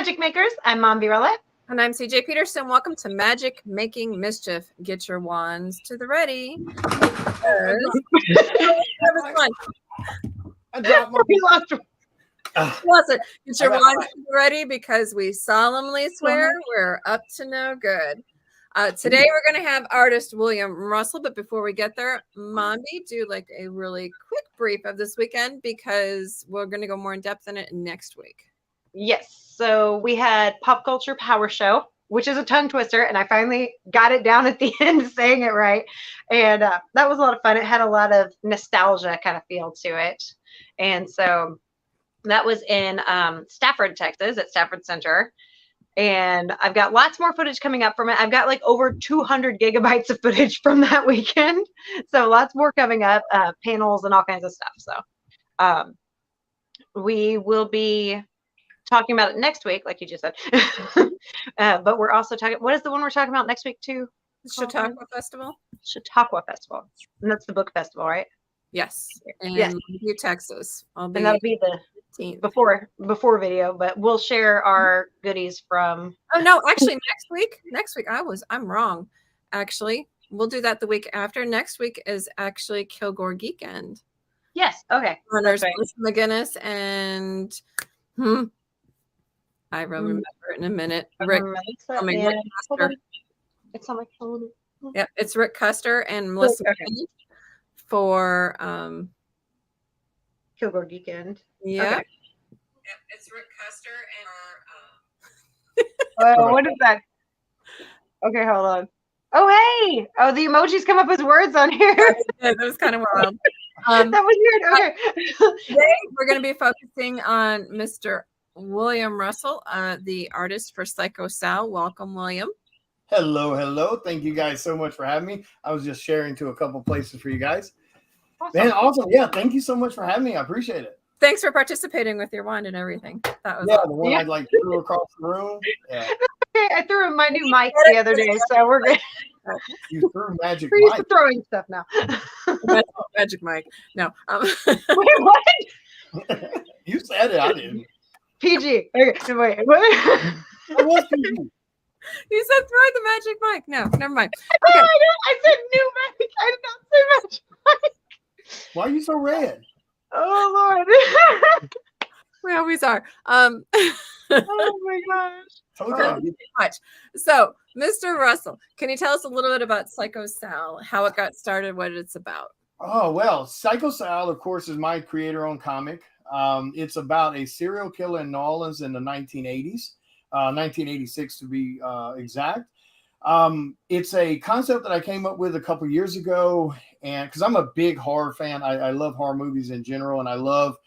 Magic Makers. I'm Mom Virella. And I'm CJ Peterson. Welcome to Magic Making Mischief. Get your wands to the ready. I dropped my lost it. Get your wands to the ready because we solemnly swear we're up to no good. Today we're going to have artist William Russell, but before we get there, Mombi, do like a really quick brief of this weekend because we're going to go more in depth in it next week. Yes. So we had Pop Culture Power Show, which is a tongue twister, and I finally got it down at the end saying it right. And that was a lot of fun. It had a lot of nostalgia kind of feel to it. And so that was in Stafford, Texas at Stafford Center. And I've got lots more footage coming up from it. I've got like over 200 gigabytes of footage from that weekend. So lots more coming up, panels and all kinds of stuff. So we will be talking about it next week, like you just said. But we're also talking, what is the one we're talking about next week too? Chautauqua Festival. Chautauqua Festival. And that's the book festival, right? Yes. In yes. Texas. And that'll be the before video, but we'll share our goodies from. Oh no, actually next week I'm wrong. Actually, we'll do that the week after. Next week is actually Kilgore Geekend. Yes. Okay. Runners right. McGinnis and I will remember it in a minute. Rick Custer. It's on my phone. Yep, it's Rick Custer and Melissa McGinnis for Kilgore Geekend. Yeah. Okay. Yep, it's Rick Custer and what is that? Okay, hold on. Oh, hey! Oh, the emojis come up as words on here. That was kind of wild. That was weird. Okay. Today we're going to be focusing on Mr. William Russell, the artist for Psycho Sal. Welcome, William. Hello. Thank you guys so much for having me. I was just sharing to a couple places for you guys. Awesome. Man, awesome. Yeah, thank you so much for having me. I appreciate it. Thanks for participating with your wand and everything. That was awesome. The one I like threw across the room. Yeah. Okay, I threw my new mic the other day, so we're good. You threw Magic We're used to throwing stuff now. Magic mic. No. Wait, what? You said it. I didn't. PG. Okay, wait. What? I was PG. You said throw the magic mic. No, never mind. Okay. No, I said new mic. I did not say magic mic. Why are you so red? Oh, Lord. We always are. Oh, my gosh. Much. So, Mr. Russell, can you tell us a little bit about Psycho Sal, how it got started, what it's about? Oh, well, Psycho Sal, of course, is my creator-owned comic. It's about a serial killer in New Orleans in the 1980s, 1986 to be exact. It's a concept that I came up with a couple years ago, and because I'm a big horror fan, I love horror movies in general, and I love,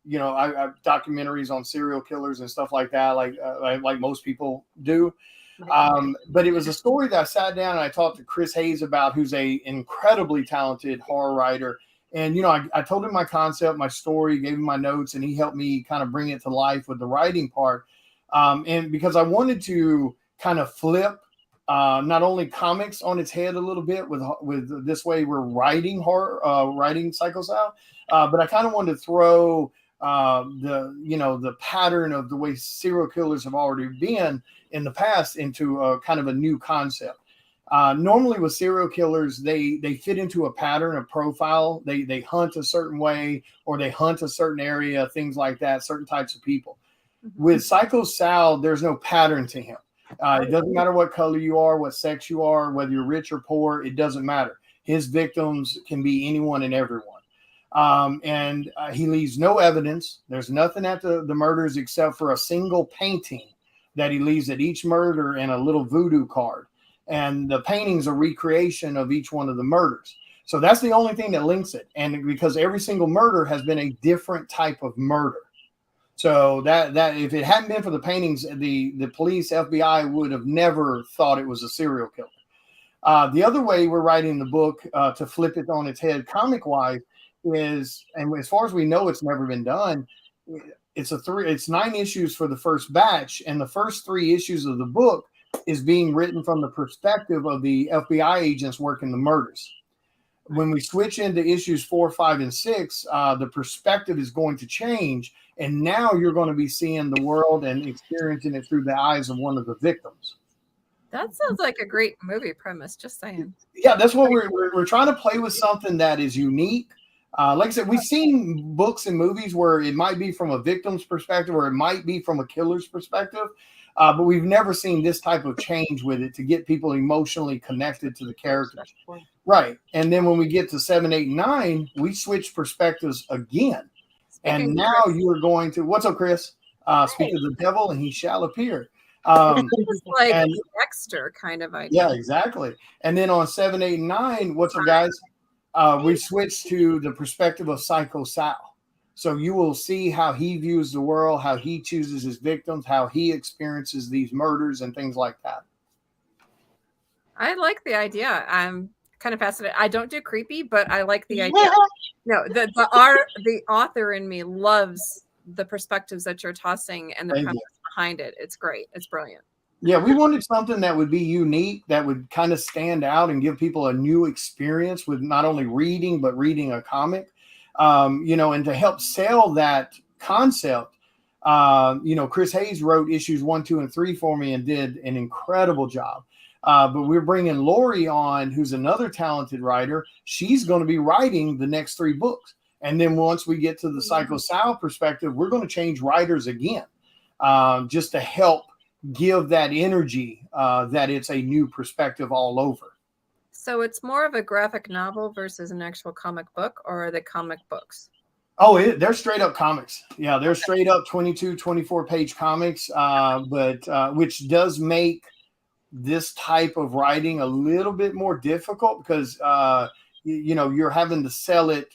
I documentaries on serial killers and stuff like that, like most people do. But it was a story that I sat down and I talked to Chris Hayes about, who's a incredibly talented horror writer. And, I told him my concept, my story, gave him my notes, and he helped me kind of bring it to life with the writing part. And because I wanted to kind of flip not only comics on its head a little bit with this way we're writing horror, writing Psycho Sal, but I kind of wanted to throw the pattern of the way serial killers have already been in the past into a kind of a new concept. Normally with serial killers, they fit into a pattern, a profile. They hunt a certain way, or they hunt a certain area, things like that, certain types of people. Mm-hmm. With Psycho Sal, there's no pattern to him. It doesn't matter what color you are, what sex you are, whether you're rich or poor, it doesn't matter. His victims can be anyone and everyone. And he leaves no evidence. There's nothing at the murders except for a single painting that he leaves at each murder and a little voodoo card. And the painting's a recreation of each one of the murders. So that's the only thing that links it. And because every single murder has been a different type of murder. So that if it hadn't been for the paintings, the police, FBI would have never thought it was a serial killer. The other way we're writing the book to flip it on its head comic-wise is, and as far as we know, it's never been done. It's 9 issues for the first batch, and the first 3 issues of the book is being written from the perspective of the FBI agents working the murders. When we switch into issues 4, 5, and 6, the perspective is going to change. And now you're going to be seeing the world and experiencing it through the eyes of one of the victims. That sounds like a great movie premise, just saying. Yeah, that's what we're trying to play with, something that is unique. Like I said, we've seen books and movies where it might be from a victim's perspective or it might be from a killer's perspective. But we've never seen this type of change with it to get people emotionally connected to the characters. Right. And then when we get to 7, 8, 9, we switch perspectives again. And now you are going to, what's up, Chris? Speak to the devil and he shall appear. It's like a Dexter kind of idea. Yeah, exactly. And then on 7, 8, and 9, what's up, guys? We switch to the perspective of Psycho Sal. So you will see how he views the world, how he chooses his victims, how he experiences these murders and things like that. I like the idea. I'm kind of fascinated. I don't do creepy, but I like the idea. No, the author in me loves the perspectives that you're tossing and the premise behind it. It's great. It's brilliant. Yeah, we wanted something that would be unique, that would kind of stand out and give people a new experience with not only reading, but reading a comic. And to help sell that concept, Chris Hayes wrote issues 1, 2, and 3 for me and did an incredible job. But we're bringing Lori on, who's another talented writer. She's going to be writing the next 3 books. And then once we get to the Psycho Sal perspective, we're going to change writers again, just to help give that energy that it's a new perspective all over. So it's more of a graphic novel versus an actual comic book, or are they comic books? Oh, they're straight up comics. Yeah, they're straight up 22, 24-page comics, but which does make this type of writing a little bit more difficult because, you're having to sell it,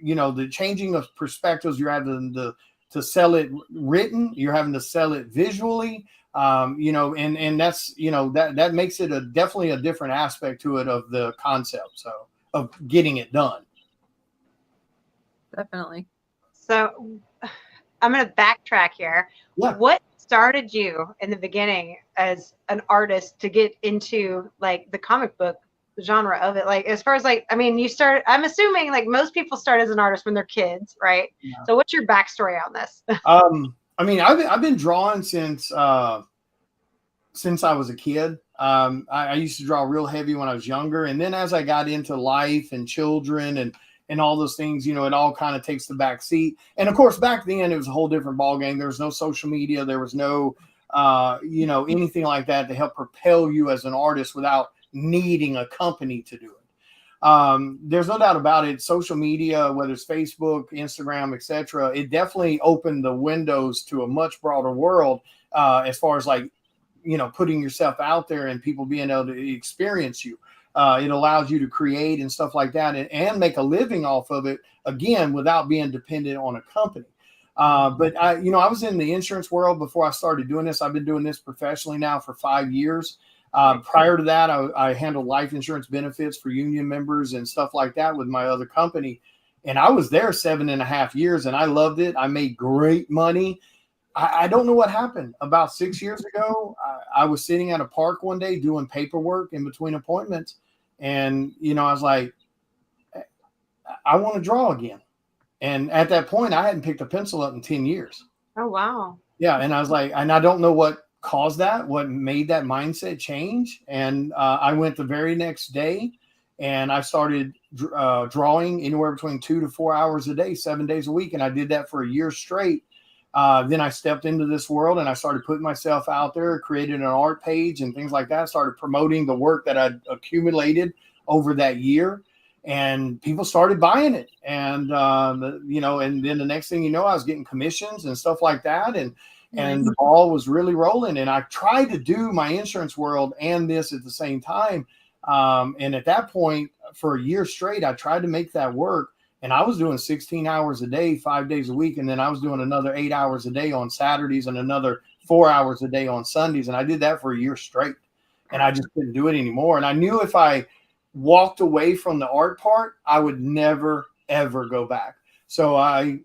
the changing of perspectives, you're having to sell it written, you're having to sell it visually. And that's, that makes it definitely a different aspect to it of the concept. So of getting it done. Definitely. So I'm going to backtrack here. Yeah. What started you in the beginning as an artist to get into like the comic book genre of it? Like, as far as you started, I'm assuming like most people start as an artist when they're kids, right? Yeah. So what's your backstory on this? I've been drawing since I was a kid. I used to draw real heavy when I was younger. And then as I got into life and children and all those things, it all kind of takes the back seat. And of course, back then it was a whole different ballgame. There was no social media. There was no, anything like that to help propel you as an artist without needing a company to do it. There's no doubt about it. Social media, whether it's Facebook, Instagram, etc., it definitely opened the windows to a much broader world as far as putting yourself out there and people being able to experience you. It allows you to create and stuff like that and make a living off of it, again, without being dependent on a company. But I was in the insurance world before I started doing this. I've been doing this professionally now for 5 years. Prior to that, I handled life insurance benefits for union members and stuff like that with my other company. And I was there 7.5 years and I loved it. I made great money. I don't know what happened. About 6 years ago, I was sitting at a park one day doing paperwork in between appointments. And, I was like, I want to draw again. And at that point, I hadn't picked a pencil up in 10 years. Oh, wow. Yeah. And I was like, and I don't know what caused that, what made that mindset change. And I went the very next day and I started drawing anywhere between 2 to 4 hours a day, 7 days a week. And I did that for a year straight. Then I stepped into this world and I started putting myself out there, created an art page and things like that, started promoting the work that I'd accumulated over that year. And people started buying it. And, and then the next thing you know, I was getting commissions and stuff like that. And the ball was really rolling. And I tried to do my insurance world and this at the same time. And at that point, for a year straight, I tried to make that work. And I was doing 16 hours a day, 5 days a week. And then I was doing another 8 hours a day on Saturdays and another 4 hours a day on Sundays. And I did that for a year straight. And I just couldn't do it anymore. And I knew if I walked away from the art part, I would never, ever go back. So I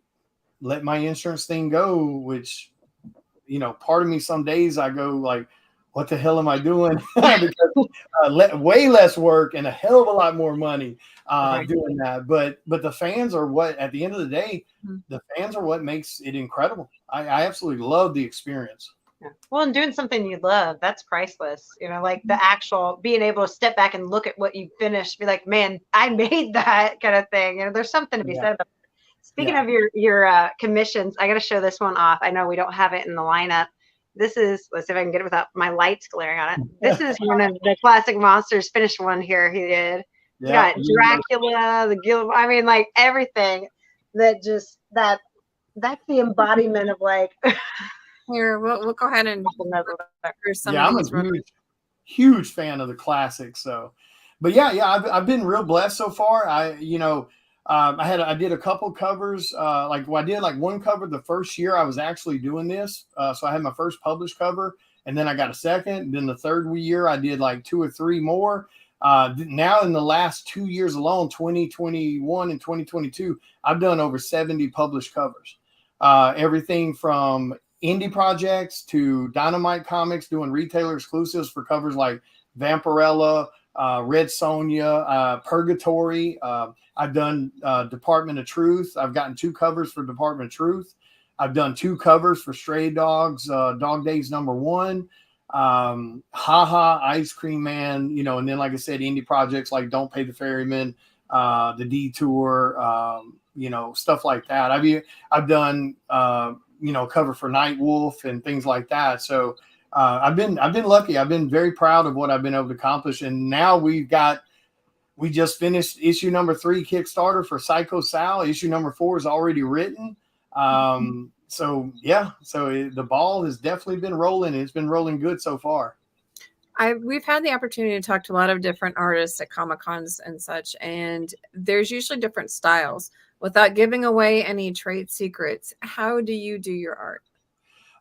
let my insurance thing go, which, part of me, some days I go like, what the hell am I doing? Because way less work and a hell of a lot more money doing that. But the fans are what, at the end of the day, the fans are what makes it incredible. I absolutely love the experience. Yeah. Well, and doing something you love, that's priceless. You know, like the actual being able to step back and look at what you finished, be like, man, I made that kind of thing. You know, there's something to be said about it. Speaking of your commissions, I got to show this one off. I know we don't have it in the lineup. This is, let's see if I can get it without my lights glaring on it. This is one of the classic monsters finished one here he did. You got Dracula, the Guild, I mean, like everything that just, that's the embodiment of like, here, we'll go ahead and I'm a huge fan of the classics. So, but I've been real blessed so far. I did a couple covers. I did like one cover the first year I was actually doing this. So I had my first published cover, and then I got a second. Then the third year I did like 2 or 3 more. Now in the last 2 years alone, 2021 and 2022, I've done over 70 published covers. Everything from indie projects to Dynamite Comics, doing retailer exclusives for covers like Vampirella, Red Sonja, Purgatory. I've done Department of Truth. I've gotten 2 covers for Department of Truth. I've done 2 covers for Stray Dogs, Dog Days #1, Haha, Ice Cream Man, and then like I said, indie projects like Don't Pay the Ferryman, The Detour, stuff like that. I've done cover for Night Wolf and things like that. So I've been lucky. I've been very proud of what I've been able to accomplish. And now we just finished issue #3 Kickstarter for Psycho Sal. Issue #4 is already written. So the ball has definitely been rolling. It's been rolling good so far. We've had the opportunity to talk to a lot of different artists at Comic-Cons and such, and there's usually different styles. Without giving away any trade secrets, how do you do your art?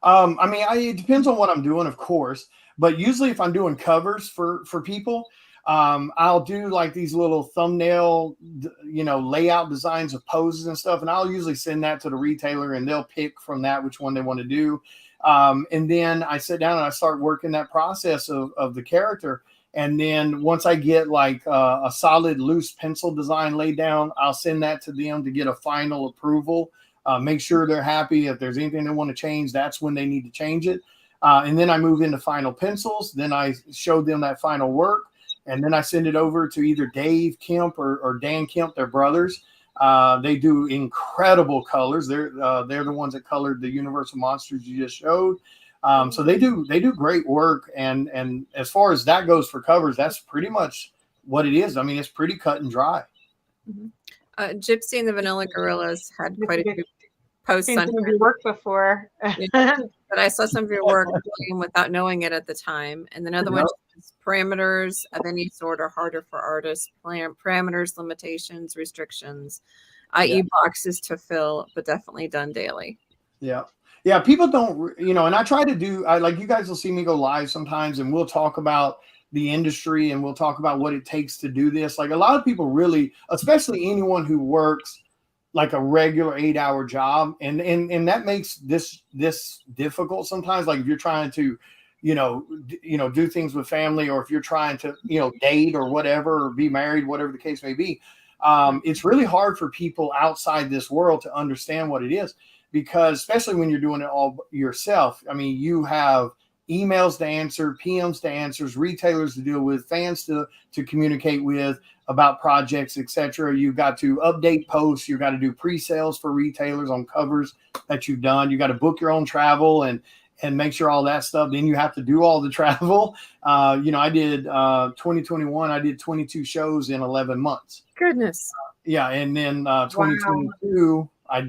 It depends on what I'm doing, of course, but usually if I'm doing covers for people, I'll do like these little thumbnail, layout designs of poses and stuff. And I'll usually send that to the retailer and they'll pick from that which one they want to do. And then I sit down and I start working that process of the character. And then once I get like a solid loose pencil design laid down, I'll send that to them to get a final approval. Make sure they're happy. If there's anything they want to change, that's when they need to change it. And then I move into final pencils. Then I show them that final work. And then I send it over to either Dave Kemp or Dan Kemp, their brothers. They do incredible colors. They're the ones that colored the Universal Monsters you just showed. So they do great work. And as far as that goes for covers, that's pretty much what it is. I mean, it's pretty cut and dry. Mm-hmm. Gypsy and the Vanilla Gorillas had quite a few posts on your work before. But I saw some of your work without knowing it at the time. And another one is parameters of any sort are harder for artists. Parameters, limitations, restrictions, i.e. boxes to fill, but definitely done daily. Yeah, people don't, and I try to do, like you guys will see me go live sometimes and we'll talk about the industry and we'll talk about what it takes to do this. Like a lot of people really, especially anyone who works like a regular 8-hour job. And that makes this difficult sometimes. Like if you're trying to, do things with family, or if you're trying to, date or whatever, or be married, whatever the case may be. It's really hard for people outside this world to understand what it is, because especially when you're doing it all yourself. I mean, you have emails to answer, PMs to answer, retailers to deal with, fans to communicate with about projects, etc. You've got to update posts. You've got to do pre-sales for retailers on covers that you've done. You got to book your own travel and make sure all that stuff. Then you have to do all the travel. I did 2021. I did 22 shows in 11 months. Goodness. And then 2022. I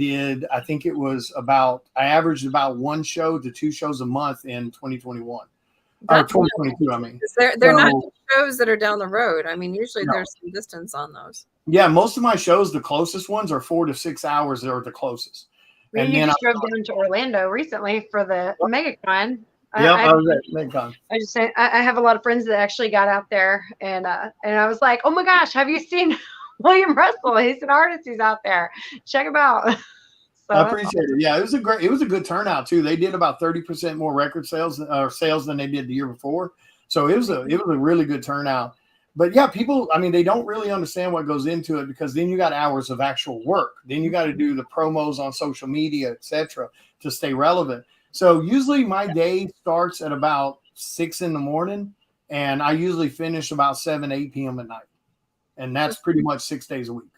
think it was I averaged about 1 show to 2 shows a month in 2021. Or 2022, I mean. They're not shows that are down the road. I mean, usually there's some distance on those. Yeah, most of my shows, the closest ones are 4 to 6 hours. They're the closest. And you just drove down to Orlando recently for the MegaCon. I was at MegaCon. I just say I have a lot of friends that actually got out there, and I was like, oh my gosh, have you seen William Russell? He's an artist. He's out there. Check him out. So I appreciate it. Yeah, it was a good turnout too. They did about 30% more record sales than they did the year before. So it was a really good turnout. But yeah, people, I mean, they don't really understand what goes into it, because then you got hours of actual work. Then you got to do the promos on social media, etc., to stay relevant. So usually my day starts at about 6 in the morning, and I usually finish about 7, 8 p.m. at night. And that's pretty much 6 days a week.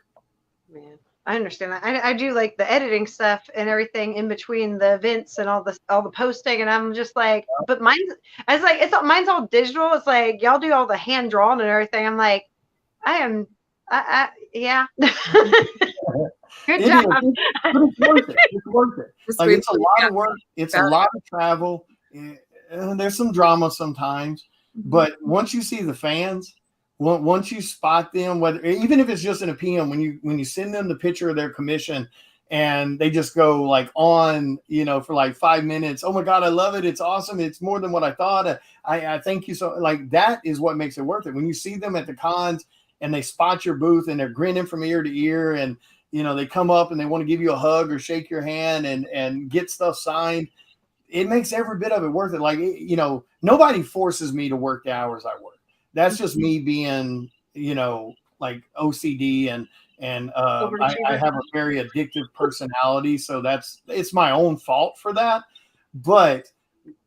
Man, I understand that. I do like the editing stuff and everything in between the events and all the posting, and I'm just like, but mine's all digital. It's like y'all do all the hand drawn and everything. I'm like, yeah. Good It job. is, but it's worth it. It's worth it. Like, it's a lot of work. It's a lot of travel. There's some drama sometimes, but once you see the fans, once you spot them, whether even if it's just in a PM, when you send them the picture of their commission, and they just go like on, for like 5 minutes. Oh my God, I love it. It's awesome. It's more than what I thought. I thank you. So like, that is what makes it worth it. When you see them at the cons and they spot your booth and they're grinning from ear to ear, and they come up and they want to give you a hug or shake your hand and get stuff signed, it makes every bit of it worth it. Like, nobody forces me to work the hours I work. That's just me being, like OCD, and I have a very addictive personality. So it's my own fault for that. But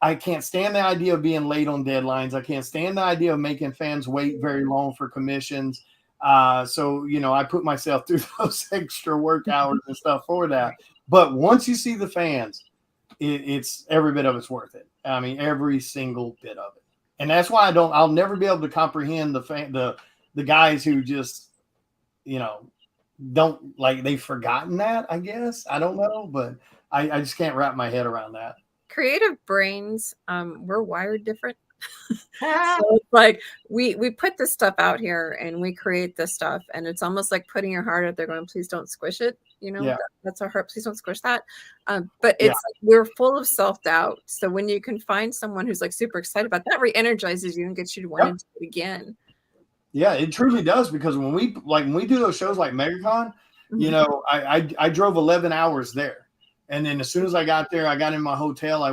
I can't stand the idea of being late on deadlines. I can't stand the idea of making fans wait very long for commissions. So, I put myself through those extra work hours and stuff for that. But once you see the fans, it's every bit of it's worth it. I mean, every single bit of it. And that's why I'll never be able to comprehend the guys who just, don't, like, they've forgotten that, I guess. I don't know, but I just can't wrap my head around that. Creative brains, we're wired different. So it's like we put this stuff out here and we create this stuff, and it's almost like putting your heart out there going, please don't squish it. That's our heart. Please don't squish that. But it's like, we're full of self-doubt. So when you can find someone who's like super excited about that, re-energizes you and gets you to want to do it again. Yeah, it truly does, because when we do those shows like MegaCon, I drove 11 hours there. And then as soon as I got there, I got in my hotel. I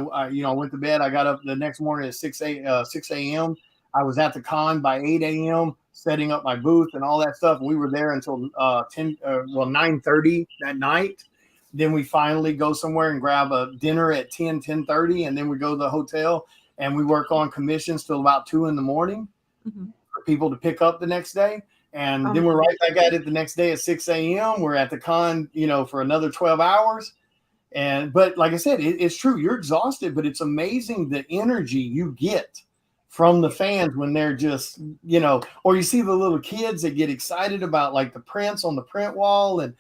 went to bed. I got up the next morning at 6 a.m. I was at the con by 8 a.m. setting up my booth and all that stuff. We were there until 9:30 that night. Then we finally go somewhere and grab a dinner at 10:30, and then we go to the hotel and we work on commissions till about 2 in the morning for people to pick up the next day. And then we're right back at it the next day at 6 a.m. We're at the con, for another 12 hours. But like I said, it's true. You're exhausted, but it's amazing the energy you get from the fans when they're just, or you see the little kids that get excited about like the prints on the print wall and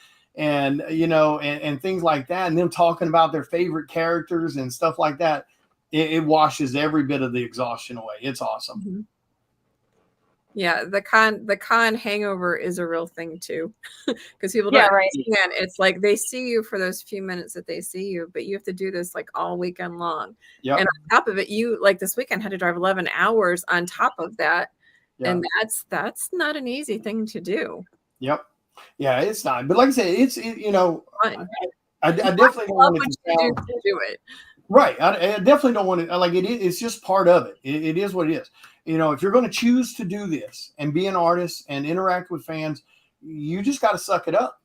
things like that, and them talking about their favorite characters and stuff like that. It washes every bit of the exhaustion away. It's awesome. Yeah, the con hangover is a real thing too, because people don't understand. It's like they see you for those few minutes that they see you, but you have to do this like all weekend long. And on top of it, you like this weekend had to drive 11 hours on top of that, and that's not an easy thing to do. Yeah, it's not. But like I said, I definitely don't want to do it. Right. I definitely don't want to, like, it's just part of it. It is what it is. If you're going to choose to do this and be an artist and interact with fans, you just got to suck it up.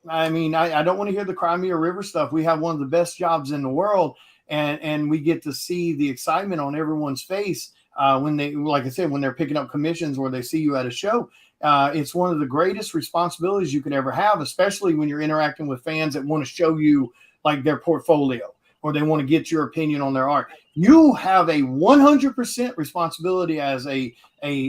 I mean, I don't want to hear the Crimea River stuff. We have one of the best jobs in the world, and we get to see the excitement on everyone's face when they, like I said, when they're picking up commissions or they see you at a show. It's one of the greatest responsibilities you could ever have, especially when you're interacting with fans that want to show you like their portfolio, or they want to get your opinion on their art. You have a 100% responsibility as a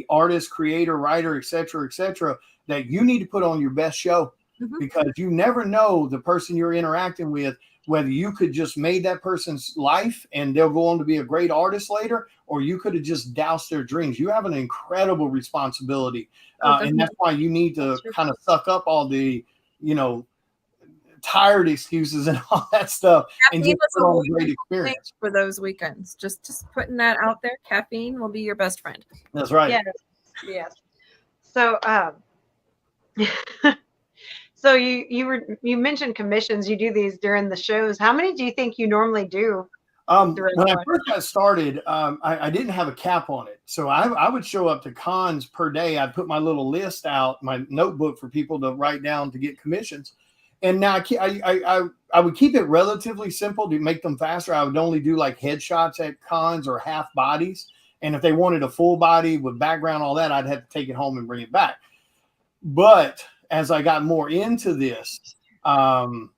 artist, creator, writer, et cetera, that you need to put on your best show, because you never know the person you're interacting with, whether you could just made that person's life and they'll go on to be a great artist later, or you could have just doused their dreams. You have an incredible responsibility. And that's why you need to kind of suck up all the, tired excuses and all that stuff, and just put on a great experience for those weekends. Just putting that out there. Caffeine will be your best friend. That's right. Yes. So So you mentioned commissions. You do these during the shows. How many do you think you normally do? When I first got started, I didn't have a cap on it. So I would show up to cons per day. I'd put my little list out, my notebook for people to write down to get commissions. And now I would keep it relatively simple to make them faster. I would only do like headshots at cons or half bodies. And if they wanted a full body with background, all that, I'd have to take it home and bring it back. But as I got more into this, and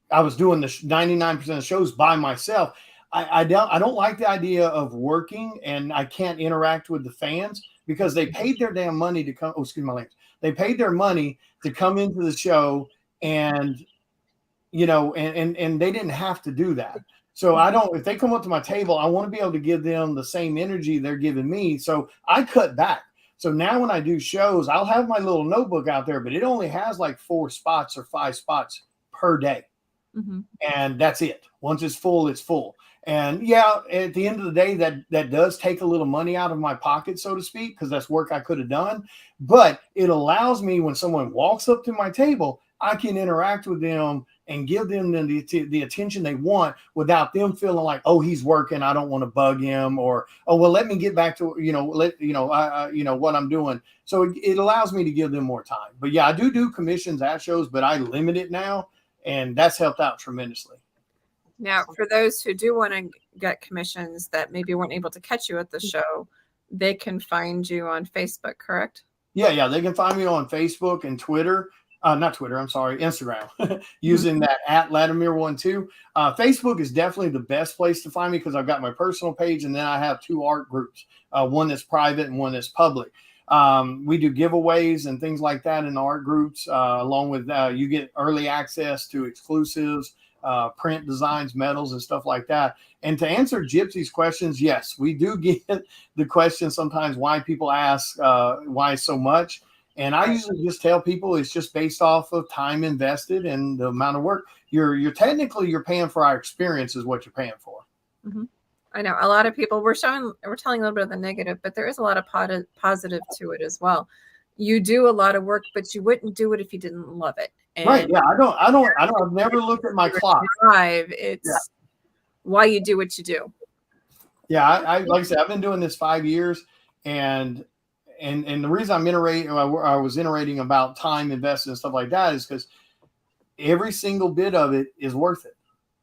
I was doing the 99% of shows by myself, I don't like the idea of working and I can't interact with the fans because they paid their damn money to come. Oh, excuse my language. They paid their money to come into the show, and and they didn't have to do that. So I don't. If they come up to my table, I want to be able to give them the same energy they're giving me. So I cut back. So now when I do shows, I'll have my little notebook out there, but it only has like 4 spots or 5 spots per day. Mm-hmm. And that's it. Once it's full, it's full. And yeah, at the end of the day, that does take a little money out of my pocket, so to speak, because that's work I could have done. But it allows me, when someone walks up to my table, I can interact with them and give them the attention they want without them feeling like, oh, he's working, I don't want to bug him, or oh, well, let me get back to what I'm doing. So it allows me to give them more time. But yeah, I do commissions at shows, but I limit it now, and that's helped out tremendously. Now, for those who do want to get commissions that maybe weren't able to catch you at the show, they can find you on Facebook, correct? Yeah, they can find me on Facebook and Twitter. Not Twitter, I'm sorry, Instagram, using that @Latimer12. Facebook is definitely the best place to find me because I've got my personal page, and then I have 2 art groups, one that's private and one that's public. We do giveaways and things like that in the art groups, along with you get early access to exclusives, print designs, medals, and stuff like that. And to answer Gypsy's questions, yes, we do get the question sometimes why people ask why so much. And I usually just tell people it's just based off of time invested and the amount of work. You're technically paying for our experience is what you're paying for. Mm-hmm. I know a lot of people we're telling a little bit of the negative, but there is a lot of positive to it as well. You do a lot of work, but you wouldn't do it if you didn't love it. And right? Yeah, I've never looked at my clock. It's why you do what you do. Yeah, I like I said, I've been doing this 5 years, and the reason I was iterating about time invested and stuff like that is because every single bit of it is worth it.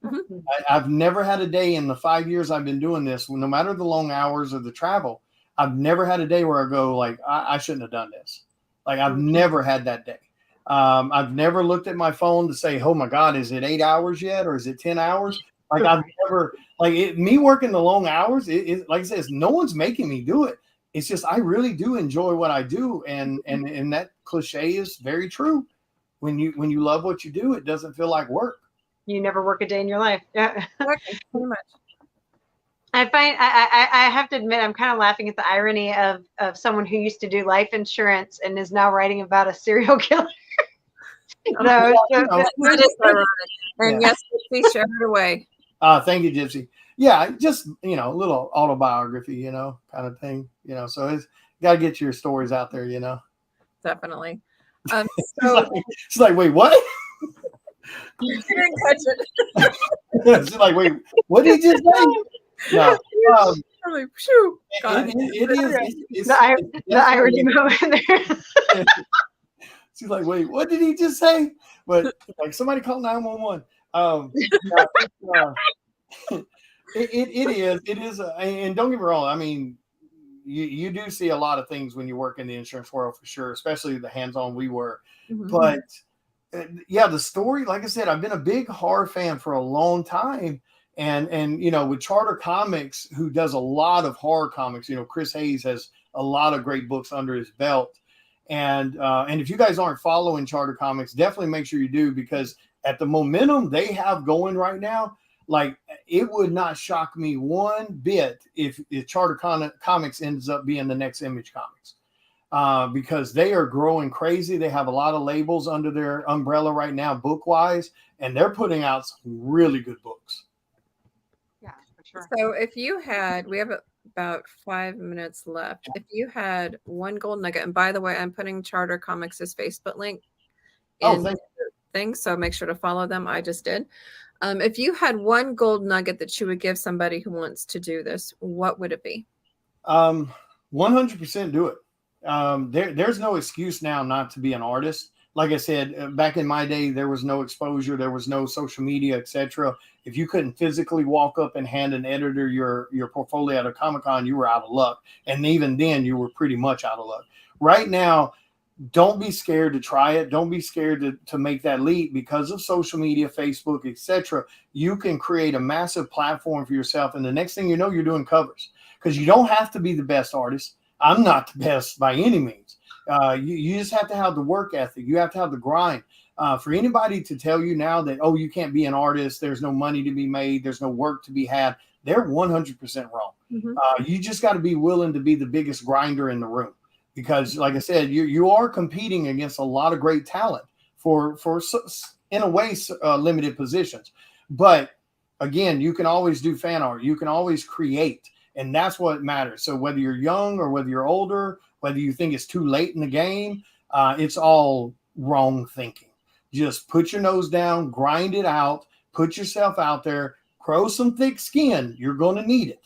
Mm-hmm. I've never had a day in the 5 years I've been doing this, no matter the long hours or the travel, I've never had a day where I go like, I shouldn't have done this. Like I've never had that day. I've never looked at my phone to say, oh my God, is it 8 hours yet? Or is it 10 hours? Like I've never, me working the long hours, like I said, no one's making me do it. It's just, I really do enjoy what I do. And that cliche is very true. When you love what you do, it doesn't feel like work. You never work a day in your life. Yeah. Pretty much. I have to admit, I'm kind of laughing at the irony of someone who used to do life insurance and is now writing about a serial killer. That is ironic. And yes, please share it away. Thank you, Gypsy. Yeah, just a little autobiography, kind of thing. So it's got to get your stories out there, Definitely. So it's like, wait, what? You didn't catch it. It's like, wait, what did you just say? No, it's the irony moment there. She's like, wait, what did he just say? But like, somebody call 911. It is, and don't get me wrong. I mean, you do see a lot of things when you work in the insurance world for sure, especially the hands-on we were. Mm-hmm. But yeah, the story, like I said, I've been a big horror fan for a long time. And with Charter Comics, who does a lot of horror comics, Chris Hayes has a lot of great books under his belt. And if you guys aren't following Charter Comics, definitely make sure you do, because at the momentum they have going right now, like, it would not shock me one bit if Charter Comics ends up being the next Image Comics, because they are growing crazy. They have a lot of labels under their umbrella right now, book-wise, and they're putting out some really good books. Yeah, for sure. So if you had, we have about 5 minutes left. If you had one gold nugget, and by the way, I'm putting Charter Comics' Facebook link Oh, in thank things, so make sure to follow them. I just did. If you had one gold nugget that you would give somebody who wants to do this, what would it be? 100% do it. There's no excuse now not to be an artist. Like I said, back in my day, there was no exposure, there was no social media, etc. If you couldn't physically walk up and hand an editor your portfolio at a Comic-Con, you were out of luck. And even then, you were pretty much out of luck. Right now, don't be scared to try it. Don't be scared to make that leap. Because of social media, Facebook, etc. You can create a massive platform for yourself. And the next thing you know, you're doing covers. Because you don't have to be the best artist. I'm not the best by any means. You just have to have the work ethic. You have to have the grind. For anybody to tell you now that, oh, you can't be an artist, there's no money to be made, there's no work to be had, they're 100% wrong. You just got to be willing to be the biggest grinder in the room. Because, like I said, you are competing against a lot of great talent for in a way, limited positions. But again, you can always do fan art. You can always create. And that's what matters. So whether you're young or whether you're older, whether you think it's too late in the game, it's all wrong thinking. Just put your nose down, grind it out, put yourself out there, grow some thick skin. You're going to need it.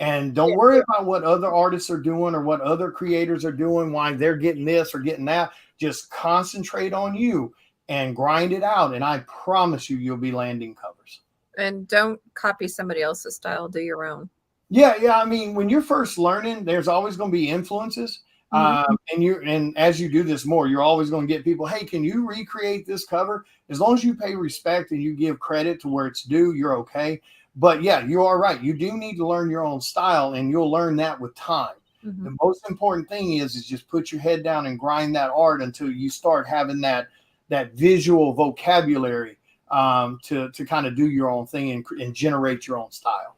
And don't worry about what other artists are doing or what other creators are doing, why they're getting this or getting that. Just concentrate on you and grind it out. And I promise you'll be landing covers. And don't copy somebody else's style. Do your own. Yeah. I mean, when you're first learning, there's always going to be influences. And as you do this more, you're always going to get people, hey, can you recreate this cover? As long as you pay respect and you give credit to where it's due, you're okay. But yeah, you are right. You do need to learn your own style, and you'll learn that with time. The most important thing is just put your head down and grind that art until you start having that visual vocabulary to kind of do your own thing and generate your own style.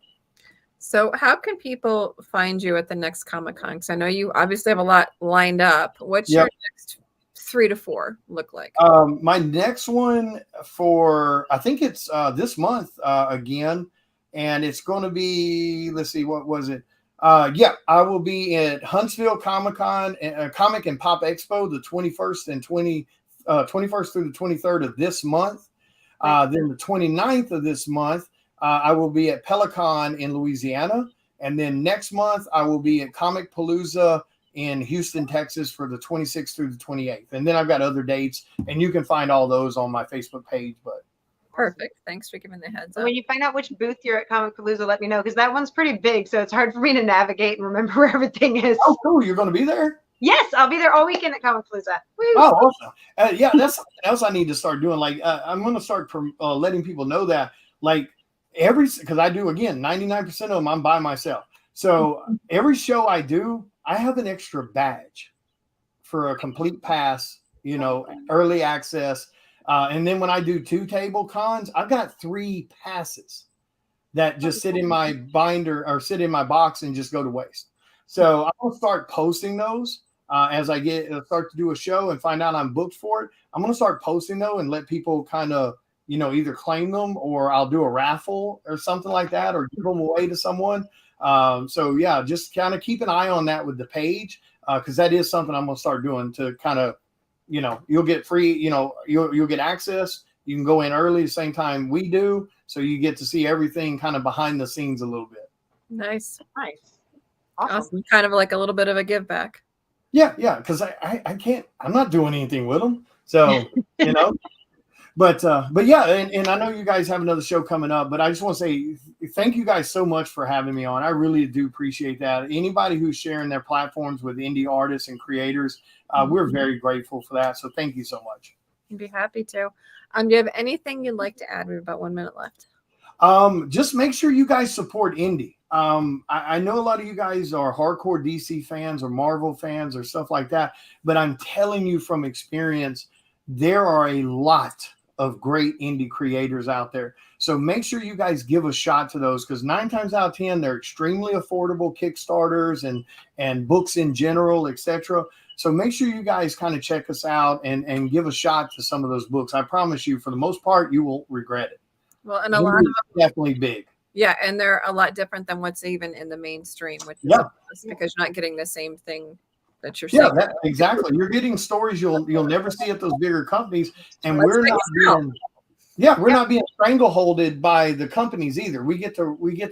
So how can people find you at the next Comic-Con? Because I know you obviously have a lot lined up. What's your next 3 to 4 look like? My next one I think it's this month again. And it's going to be, let's see, what was it? I will be at Huntsville Comic-Con, Comic and Pop Expo, the 21st and 21st through the 23rd of this month. Then the 29th of this month, I will be at Pelicon in Louisiana. And then next month, I will be at Comic Palooza in Houston, Texas for the 26th through the 28th. And then I've got other dates, and you can find all those on my Facebook page. But perfect. Thanks for giving the heads up. When you find out which booth you're at Comic Palooza, let me know, because that one's pretty big, so it's hard for me to navigate and remember where everything is. Oh, cool. You're going to be there? Yes, I'll be there all weekend at Comic Palooza. Woo. Oh, awesome. Yeah, that's something else I need to start doing. Like, I'm going to start letting people know that, like, because I do, again, 99% of them, I'm by myself. So every show I do, I have an extra badge for a complete pass, early access. And then when I do 2 table cons, I've got 3 passes that just sit in my binder or sit in my box and just go to waste. So I'm going to start posting those as I start to do a show and find out I'm booked for it. I'm going to start posting those and let people kind of, either claim them or I'll do a raffle or something like that or give them away to someone. So yeah, just kind of keep an eye on that with the page because that is something I'm going to start doing to kind of, you'll get free, you'll get access. You can go in early the same time we do. So you get to see everything kind of behind the scenes a little bit. Nice. Awesome. Kind of like a little bit of a give back. Yeah. Because I'm not doing anything with them. So, But yeah, and I know you guys have another show coming up, but I just want to say thank you guys so much for having me on. I really do appreciate that. Anybody who's sharing their platforms with indie artists and creators, we're very grateful for that. So thank you so much. I'd be happy to. Do you have anything you'd like to add? We have about 1 minute left. Just make sure you guys support indie. I know a lot of you guys are hardcore DC fans or Marvel fans or stuff like that, but I'm telling you from experience, there are a lot of great indie creators out there. So make sure you guys give a shot to those because 9 times out of 10, they're extremely affordable Kickstarters and books in general, etc. So make sure you guys kind of check us out and give a shot to some of those books. I promise you, for the most part, you won't regret it. Well, and a lot of them definitely big. Yeah, and they're a lot different than what's even in the mainstream, which is because you're not getting the same thing that you're seeing. Yeah, exactly. You're getting stories you'll never see at those bigger companies, and we're not being strangleholded by the companies either. We get to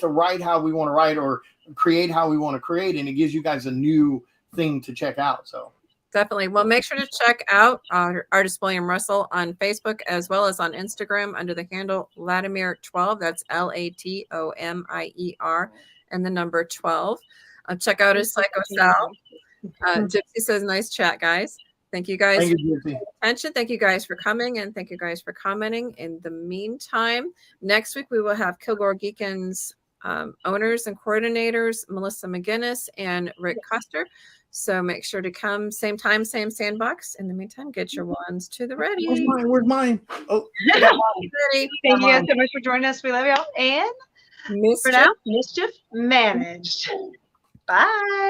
write how we want to write or create how we want to create, and it gives you guys a new thing to check out. So definitely. Well, make sure to check out Artist William Russell on Facebook as well as on Instagram under the handle Latimer12. That's LATOMIER and the number 12. Check out his Psycho Sal. Gypsy says, nice chat, guys. Thank you guys for your attention. Thank you guys for coming, and thank you guys for commenting. In the meantime, next week we will have Kilgore Geekins owners and coordinators, Melissa McGinnis and Rick Custer. So make sure to come same time, same sandbox. In the meantime, get your wands to the ready. Where's mine? Oh, ready. Thank you guys so much for joining us. We love y'all. And for now, mischief managed. Bye.